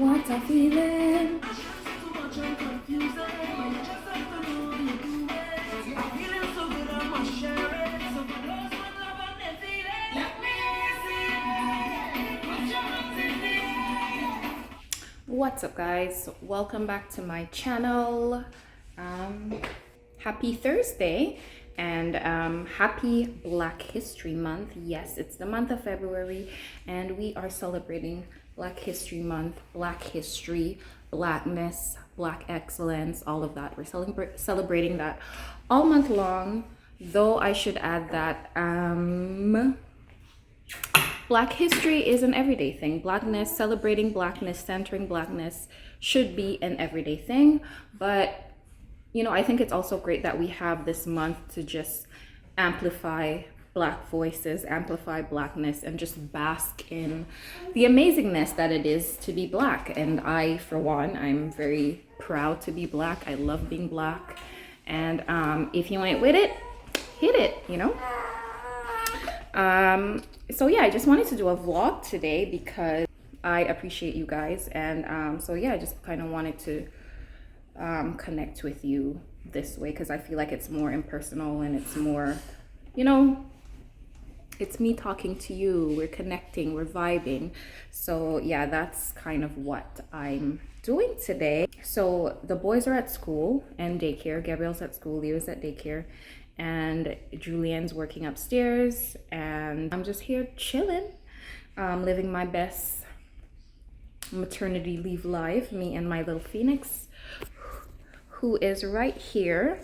What a feeling. What's up, guys? Welcome back to my channel. Happy Thursday and happy Black History Month. Yes, it's the month of February and we are celebrating Black History Month, Black history, blackness, black excellence, all of that. We're celebrating that all month long, though I should add that Black history is an everyday thing. Blackness, celebrating blackness, centering blackness should be an everyday thing. But, you know, I think it's also great that we have this month to just amplify Black voices, amplify blackness, and just bask in the amazingness that it is to be Black. And I, for one, I'm very proud to be Black. I love being Black. And if you ain't with it, hit it, you know? So yeah, I just wanted to do a vlog today because I appreciate you guys, and so yeah, I just kind of wanted to connect with you this way because I feel like it's more impersonal and it's more, you know, it's me talking to you, we're connecting, we're vibing. So yeah, that's kind of what I'm doing today. So the boys are at school and daycare. Gabriel's at school, Leo's at daycare, and Julian's working upstairs, and I'm just here chilling, living my best maternity leave life, me and my little Phoenix, who is right here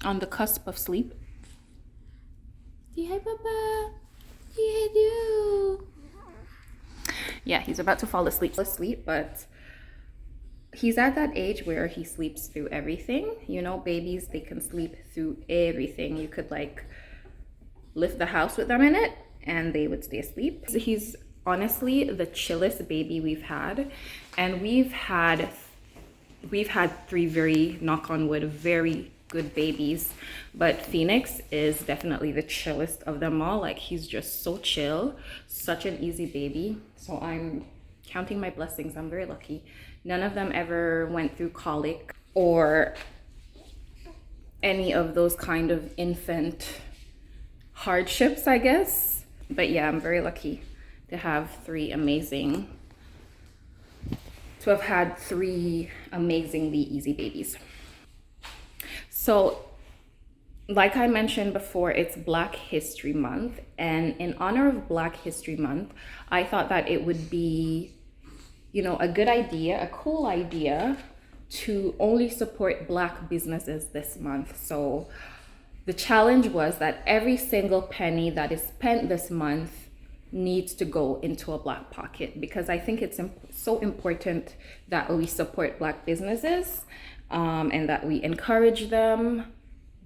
on the cusp of sleep. Say hi, Papa. Say hi, you. Yeah, he's about to fall asleep, but he's at that age where he sleeps through everything. You know, babies, they can sleep through everything. You could like lift the house with them in it and they would stay asleep. So he's honestly the chillest baby we've had. And we've had three very, knock on wood, very good babies. But Phoenix is definitely the chillest of them all. Like, he's just so chill, such an easy baby. So I'm counting my blessings. I'm very lucky. None of them ever went through colic or any of those kind of infant hardships, I guess. But yeah, I'm very lucky to have had three amazingly easy babies. So like I mentioned before, it's Black History Month, and in honor of Black History Month, I thought that it would be, you know, a good idea, a cool idea to only support Black businesses this month. So the challenge was that every single penny that is spent this month needs to go into a Black pocket, because I think it's so important that we support Black businesses and that we encourage them.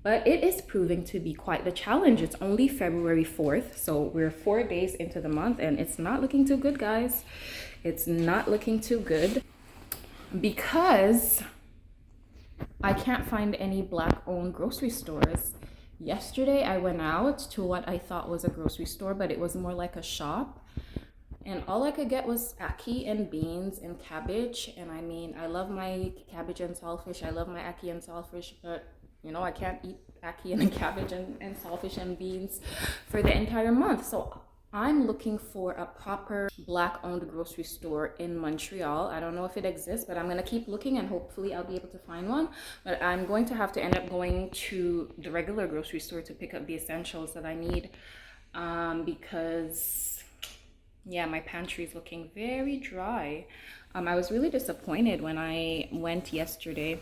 But it is proving to be quite the challenge. It's only February 4th, so we're 4 days into the month, and it's not looking too good, guys. It's not looking too good because I can't find any Black-owned grocery stores. Yesterday, I went out to what I thought was a grocery store, but it was more like a shop. And all I could get was ackee and beans and cabbage. And I mean, I love my cabbage and saltfish. I love my ackee and saltfish, but you know, I can't eat ackee and cabbage and saltfish and beans for the entire month. So I'm looking for a proper Black-owned grocery store in Montreal. I don't know if it exists, but I'm gonna keep looking and hopefully I'll be able to find one. But I'm going to have to end up going to the regular grocery store to pick up the essentials that I need, because yeah, my pantry is looking very dry. I was really disappointed when I went yesterday.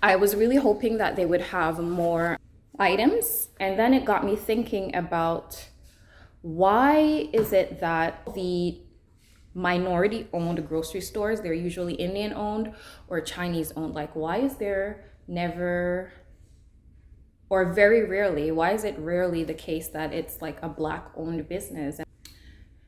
I was really hoping that they would have more items, and then it got me thinking about, why is it that the minority owned grocery stores, they're usually Indian owned or Chinese owned? Like, why is there never, or very rarely, why is it rarely the case that it's like a Black owned business?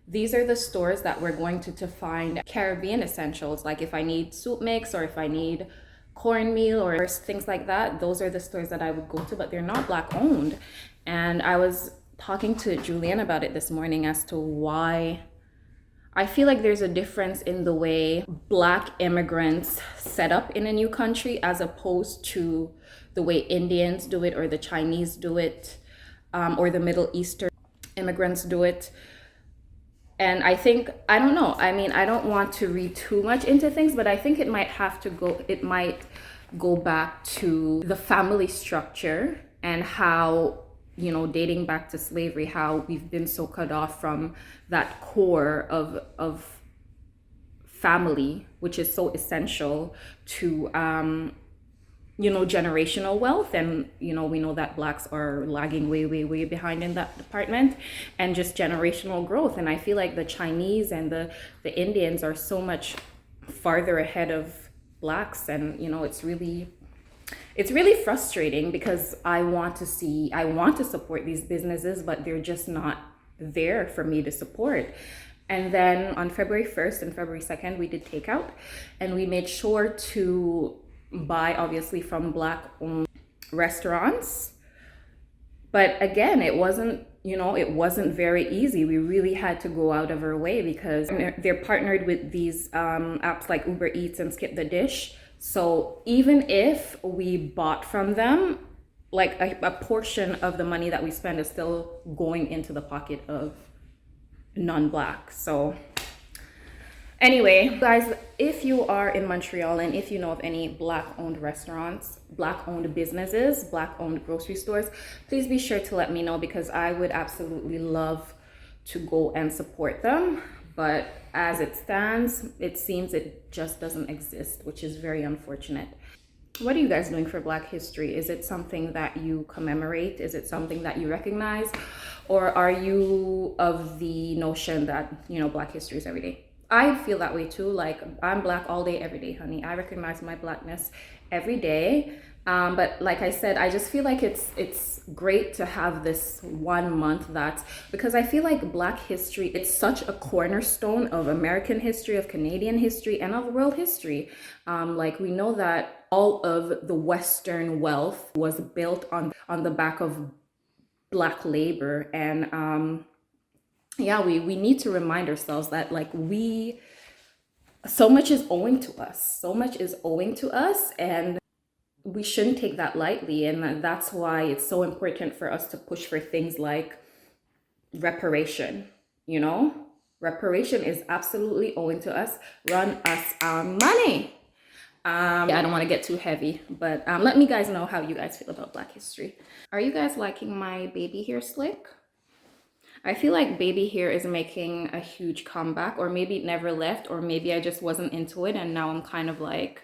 These are the stores that we're going to find Caribbean essentials. Like if I need soup mix or if I need cornmeal or things like that, those are the stores that I would go to, but they're not Black owned. And I was talking to Julian about it this morning as to why I feel like there's a difference in the way Black immigrants set up in a new country as opposed to the way Indians do it or the Chinese do it, or the Middle Eastern immigrants do it. And I think, I don't know, I mean, I don't want to read too much into things, but I think it might go back to the family structure and how, you know, dating back to slavery, how we've been so cut off from that core of family, which is so essential to, you know, generational wealth. And, you know, we know that Blacks are lagging way behind in that department, and just generational growth. And I feel like the Chinese and the Indians are so much farther ahead of Blacks. And, you know, it's really frustrating because I want to support these businesses, but they're just not there for me to support. And then on February 1st and February 2nd, we did takeout, and we made sure to buy obviously from Black owned restaurants. But again, it wasn't very easy. We really had to go out of our way because they're partnered with these apps like Uber Eats and Skip the Dish. So even if we bought from them, like a portion of the money that we spend is still going into the pocket of non-Black. So anyway, guys, if you are in Montreal and if you know of any Black-owned restaurants, Black-owned businesses, Black-owned grocery stores, please be sure to let me know, because I would absolutely love to go and support them. But as it stands, it seems it just doesn't exist, which is very unfortunate. What are you guys doing for Black History? Is it something that you commemorate? Is it something that you recognize? Or are you of the notion that, you know, Black History is every day? I feel that way too. Like, I'm Black all day, every day, honey. I recognize my Blackness every day. But like I said, I just feel like it's great to have this 1 month because I feel like Black history, it's such a cornerstone of American history, of Canadian history, and of world history. Like, we know that all of the Western wealth was built on the back of Black labor. And yeah, we need to remind ourselves that, like, so much is owing to us, and we shouldn't take that lightly. And that's why it's so important for us to push for things like reparation. You know, reparation is absolutely owing to us. Run us our money. Yeah, I don't want to get too heavy, but let me guys know how you guys feel about Black history. Are you guys liking my baby hair slick? I feel like baby hair is making a huge comeback, or maybe it never left, or maybe I just wasn't into it and now I'm kind of like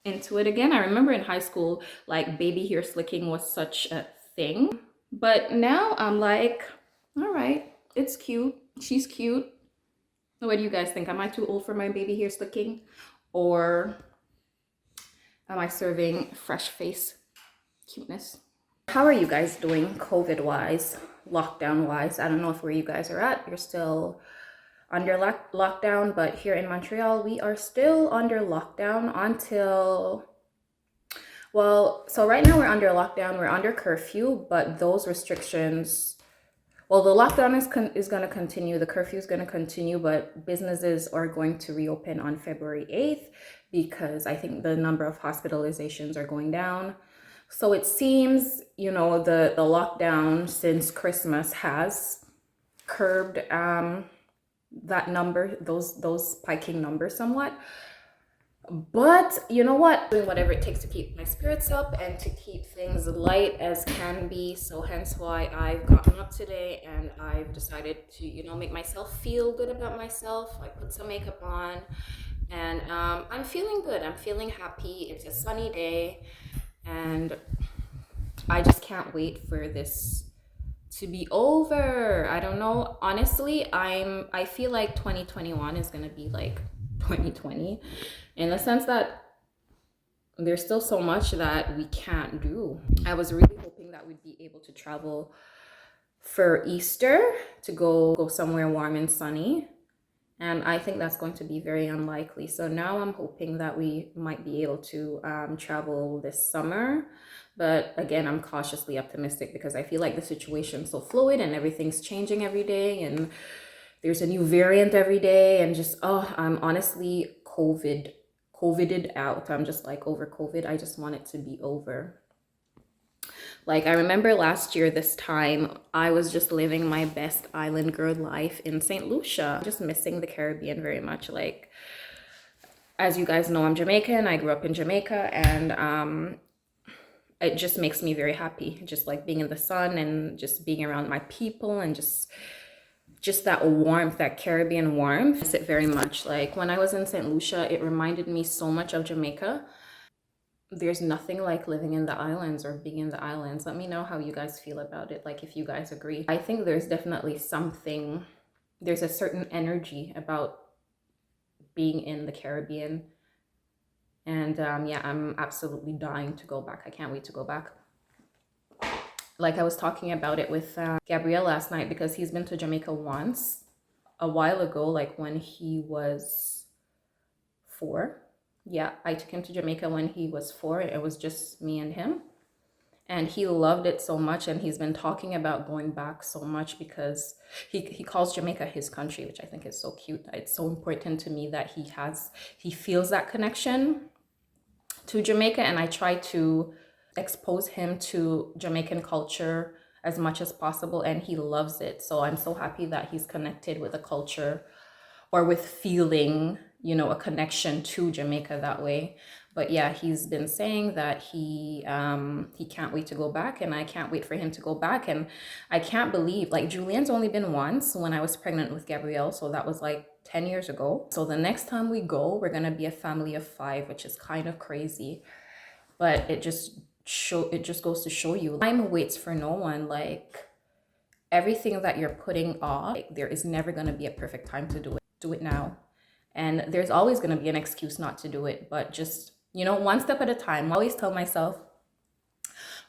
into it again. I remember in high school, like, baby hair slicking was such a thing, but now I'm like, all right, it's cute. She's cute. What do you guys think? Am I too old for my baby hair slicking, or am I serving fresh face cuteness? How are you guys doing COVID wise, lockdown wise? I don't know if where you guys are at, you're still under lockdown, but here in Montreal, we are still under lockdown until, well, so right now we're under lockdown, we're under curfew, but those restrictions, well, the lockdown is going to continue, the curfew is going to continue, but businesses are going to reopen on February 8th because I think the number of hospitalizations are going down. So it seems, you know, the lockdown since Christmas has curbed that number, those spiking numbers somewhat. But you know what, doing whatever it takes to keep my spirits up and to keep things light as can be. So hence why I've gotten up today and I've decided to, you know, make myself feel good about myself. I put some makeup on and I'm feeling good, I'm feeling happy. It's a sunny day and I just can't wait for this to be over. I don't know, honestly, I feel like 2021 is gonna be like 2020, in the sense that there's still so much that we can't do. I was really hoping that we'd be able to travel for Easter, to go somewhere warm and sunny, and I think that's going to be very unlikely. So now I'm hoping that we might be able to travel this summer. But again, I'm cautiously optimistic because I feel like the situation's so fluid and everything's changing every day. And there's a new variant every day, and just, oh, I'm honestly covided out. I'm just like over COVID. I just want it to be over. Like, I remember last year this time, I was just living my best island girl life in St. Lucia, just missing the Caribbean very much. Like, as you guys know, I'm Jamaican. I grew up in Jamaica, and it just makes me very happy. Just like being in the sun and just being around my people, and just that warmth, that Caribbean warmth. I miss it very much. Like when I was in St. Lucia, it reminded me so much of Jamaica. There's nothing like living in the islands or being in the islands. Let me know how you guys feel about it, like if you guys agree. I think there's definitely something, there's a certain energy about being in the Caribbean. And yeah, I'm absolutely dying to go back. I can't wait to go back. Like I was talking about it with Gabrielle last night, because he's been to Jamaica once a while ago, like when he was 4. Yeah, I took him to Jamaica when he was 4. It was just me and him. And he loved it so much, and he's been talking about going back so much, because he calls Jamaica his country, which I think is so cute. It's so important to me that he feels that connection to Jamaica, and I try to expose him to Jamaican culture as much as possible, and he loves it. So I'm so happy that he's connected with a culture, or with feeling, you know, a connection to Jamaica that way. But yeah, he's been saying that he can't wait to go back, and I can't wait for him to go back. And I can't believe, like, Julian's only been once, when I was pregnant with Gabrielle, so that was like 10 years ago. So the next time we go, we're gonna be a family of 5, which is kind of crazy. But it just goes to show you, time waits for no one. Like, everything that you're putting off, like, there is never going to be a perfect time to do it now. And there's always going to be an excuse not to do it, but just, you know, one step at a time. I always tell myself,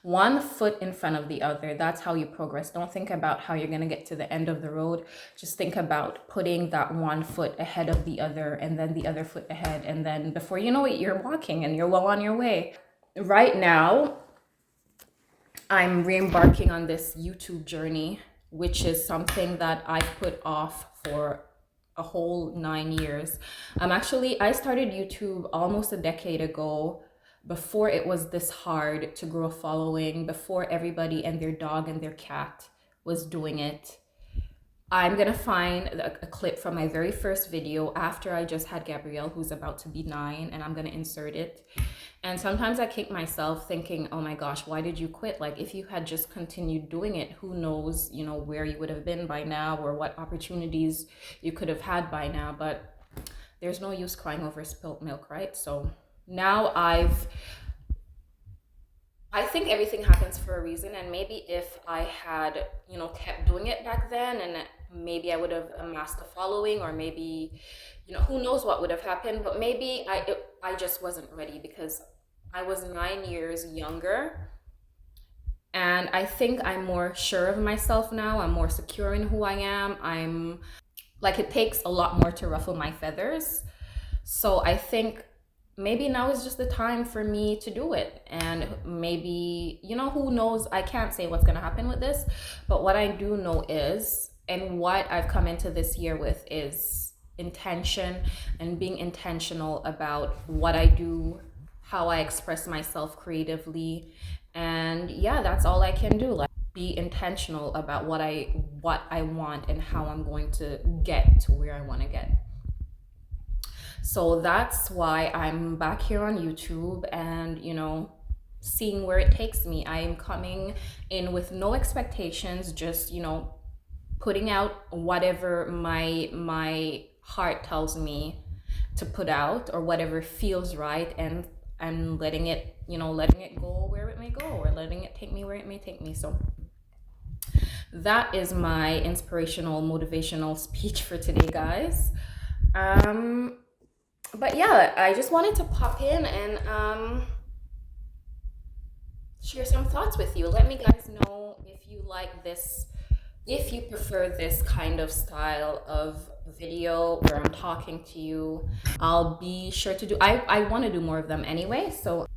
one foot in front of the other. That's how you progress. Don't think about how you're going to get to the end of the road. Just think about putting that one foot ahead of the other, and then the other foot ahead, and then before you know it, you're walking and you're well on your way. Right now, I'm re-embarking on this YouTube journey, which is something that I put off for a whole 9 years. I started YouTube almost a decade ago, before it was this hard to grow a following, before everybody and their dog and their cat was doing it. I'm gonna find a clip from my very first video after I just had Gabrielle, who's about to be 9, and I'm gonna insert it. And sometimes I kick myself thinking, oh my gosh, why did you quit? Like, if you had just continued doing it, who knows, you know, where you would have been by now, or what opportunities you could have had by now. But there's no use crying over spilt milk, right? So now I think everything happens for a reason, and maybe if I had, you know, kept doing it back then, and maybe I would have amassed a following, or maybe, you know, who knows what would have happened. But maybe I just wasn't ready, because I was 9 years younger, and I think I'm more sure of myself now. I'm more secure in who I am. I'm like, it takes a lot more to ruffle my feathers. So I think maybe now is just the time for me to do it. And maybe, you know, who knows? I can't say what's going to happen with this, but what I do know is, and what I've come into this year with, is intention, and being intentional about what I do, how I express myself creatively. And yeah, that's all I can do. Like, be intentional about what I want, and how I'm going to get to where I want to get. So that's why I'm back here on YouTube, and, you know, seeing where it takes me. I am coming in with no expectations, just, you know, putting out whatever my heart tells me to put out, or whatever feels right, and I'm letting it, you know, letting it go where it may go, or letting it take me where it may take me. So that is my inspirational, motivational speech for today, guys. But yeah, I just wanted to pop in and share some thoughts with you. Let me guys know if you like this, if you prefer this kind of style of video where I'm talking to you. I'll be sure to do, I want to do more of them anyway. So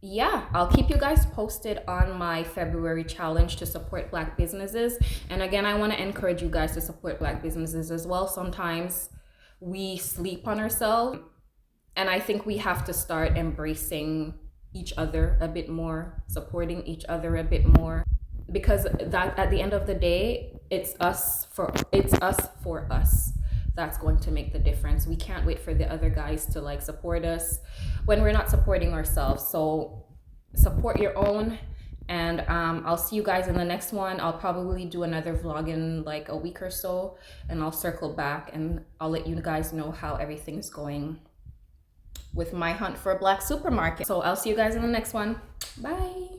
yeah, I'll keep you guys posted on my February challenge to support Black businesses. And again, I want to encourage you guys to support Black businesses as well. Sometimes we sleep on ourselves, and I think we have to start embracing each other a bit more, supporting each other a bit more, because that at the end of the day, it's us for us. That's going to make the difference. We can't wait for the other guys to like support us when we're not supporting ourselves. So support your own. And I'll see you guys in the next one. I'll probably do another vlog in like a week or so, and I'll circle back and I'll let you guys know how everything's going with my hunt for a Black supermarket. So I'll see you guys in the next one. Bye.